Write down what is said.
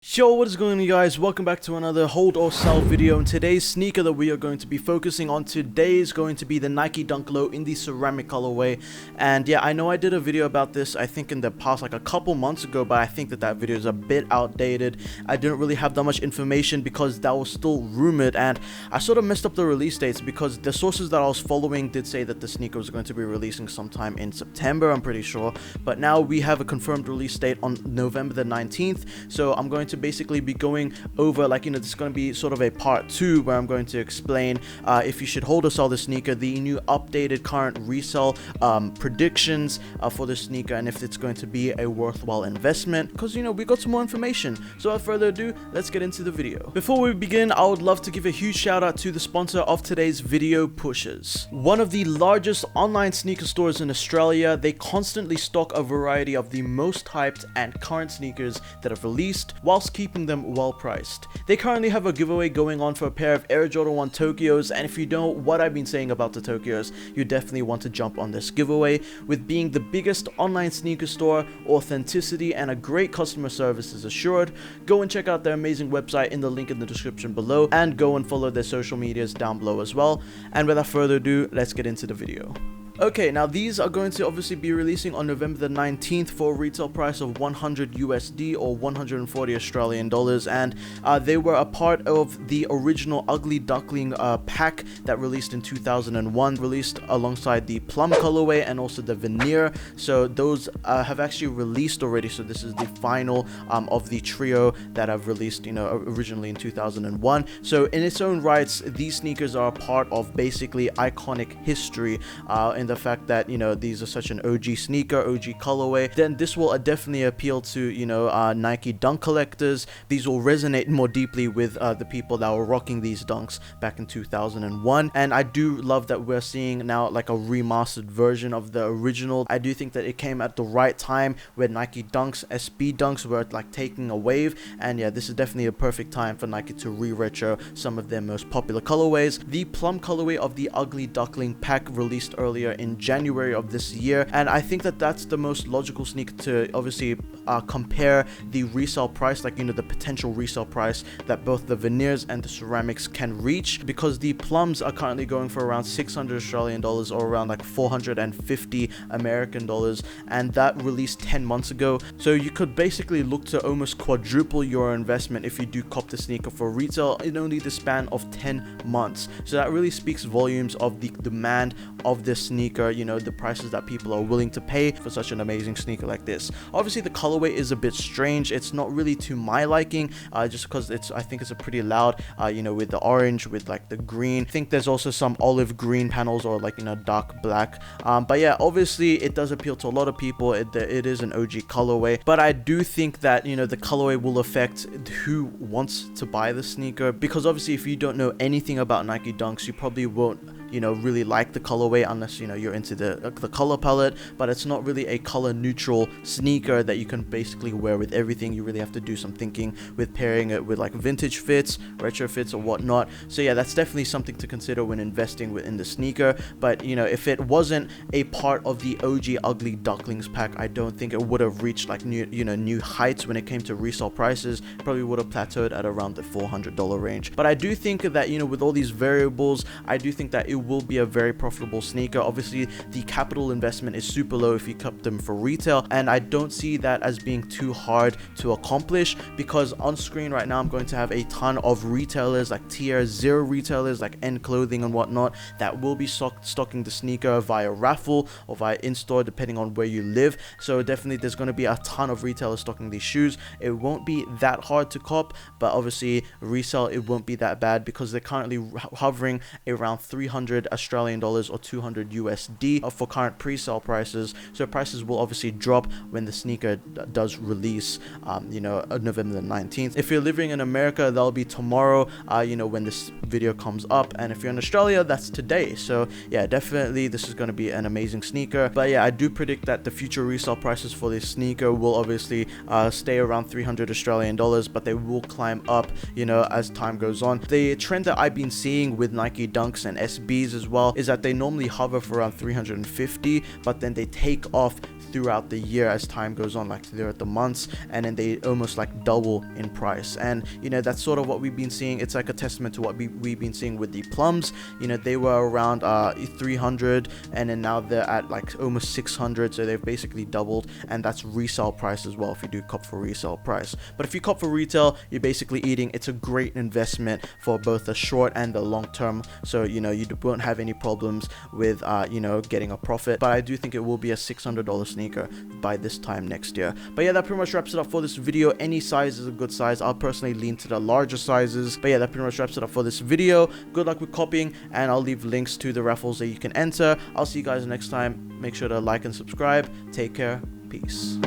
Yo, what is going on, guys? Welcome back to another hold or sell video. And today's sneaker that we are going to be focusing on today is going to be the Nike Dunk Low in the ceramic colorway. And yeah, I know I did a video about this I think in the past, like a couple months ago, but I think that video is a bit outdated. I didn't really have that much information because that was still rumored, and I sort of messed up the release dates because the sources that I was following did say that the sneaker was going to be releasing sometime in September, I'm pretty sure. But now we have a confirmed release date on November the 19th, so I'm going to basically be going over, like, this is going to be sort of a part 2 where I'm going to explain if you should hold or sell the sneaker, the new updated current resale predictions for the sneaker, and if it's going to be a worthwhile investment, because we got some more information. So without further ado, let's get into the video. Before we begin, I would love to give a huge shout out to the sponsor of today's video, Pushers. One of the largest online sneaker stores in Australia. They constantly stock a variety of the most hyped and current sneakers that have released, whilst keeping them well priced. They currently have a giveaway going on for a pair of Air Jordan 1 Tokyos, and if you know what I've been saying about the Tokyos, you definitely want to jump on this giveaway. With being the biggest online sneaker store, authenticity and a great customer service is assured. Go and check out their amazing website in the link in the description below, and go and follow their social medias down below as well. And without further ado, let's get into the video. Okay, now these are going to obviously be releasing on November the 19th for a retail price of 100 USD or 140 Australian dollars, and they were a part of the original Ugly Duckling pack that released in 2001, released alongside the plum colorway and also the veneer. So those have actually released already, so this is the final of the trio that have released originally in 2001. So in its own rights, these sneakers are a part of basically iconic history in the fact that these are such an OG sneaker, OG colorway. Then this will definitely appeal to Nike Dunk collectors. These will resonate more deeply with the people that were rocking these dunks back in 2001, and I do love that we're seeing now like a remastered version of the original. I do think that it came at the right time where Nike Dunks, SB Dunks, were like taking a wave, and yeah, this is definitely a perfect time for Nike to re-retro some of their most popular colorways. The plum colorway of the Ugly Duckling pack released earlier in January of this year, and I think that that's the most logical sneaker to obviously compare the resale price, like the potential resale price that both the veneers and the ceramics can reach, because the plums are currently going for around 600 Australian dollars or around like 450 American dollars, and that released 10 months ago. So you could basically look to almost quadruple your investment if you do cop the sneaker for retail in only the span of 10 months. So that really speaks volumes of the demand of this sneaker, the prices that people are willing to pay for such an amazing sneaker like this. Obviously the colorway is a bit strange. It's not really to my liking, just because I think it's a pretty loud, with the orange, with like the green. I think there's also some olive green panels or like dark black, but yeah, obviously it does appeal to a lot of people. It is an OG colorway, but I do think that the colorway will affect who wants to buy the sneaker, because obviously if you don't know anything about Nike Dunks, you probably won't really like the colorway unless you're into the color palette. But it's not really a color neutral sneaker that you can basically wear with everything. You really have to do some thinking with pairing it with like vintage fits, retro fits, or whatnot. So yeah, that's definitely something to consider when investing within the sneaker. But if it wasn't a part of the OG Ugly Ducklings pack, I don't think it would have reached like new heights when it came to resale prices. Probably would have plateaued at around the $400 range. But I do think that with all these variables, I do think that it will be a very profitable sneaker. Obviously the capital investment is super low if you kept them for retail, and I don't see that as being too hard to accomplish, because on screen right now I'm going to have a ton of retailers, like tier 0 retailers like End Clothing and whatnot, that will be stocking the sneaker via raffle or via in-store depending on where you live. So definitely there's going to be a ton of retailers stocking these shoes. It won't be that hard to cop, but obviously resale, it won't be that bad because they're currently hovering around 300 Australian dollars or 200 USD for current pre-sale prices. So prices will obviously drop when the sneaker does release November the 19th. If you're living in America, that'll be tomorrow when this video comes up, and if you're in Australia, that's today. So yeah, definitely this is going to be an amazing sneaker. But yeah, I do predict that the future resale prices for this sneaker will obviously stay around 300 Australian dollars, but they will climb up as time goes on. The trend that I've been seeing with Nike Dunks and SB these as well is that they normally hover for around 350, but then they take off throughout the year as time goes on, like throughout the months, and then they almost like double in price. And you know, that's sort of what we've been seeing. It's like a testament to what we've been seeing with the plums. You know, they were around 300, and then now they're at like almost 600, so they've basically doubled. And that's resale price as well if you do cop for resale price. But if you cop for retail, you're basically eating. It's a great investment for both the short and the long term, so you know, you won't have any problems with you know, getting a profit. But I do think it will be a $600 sneaker by this time next year. But yeah, that pretty much wraps it up for this video. Any size is a good size. I'll personally lean to the larger sizes. But yeah, that pretty much wraps it up for this video. Good luck with copying, and I'll leave links to the raffles that you can enter. I'll see you guys next time. Make sure to like and subscribe. Take care. Peace.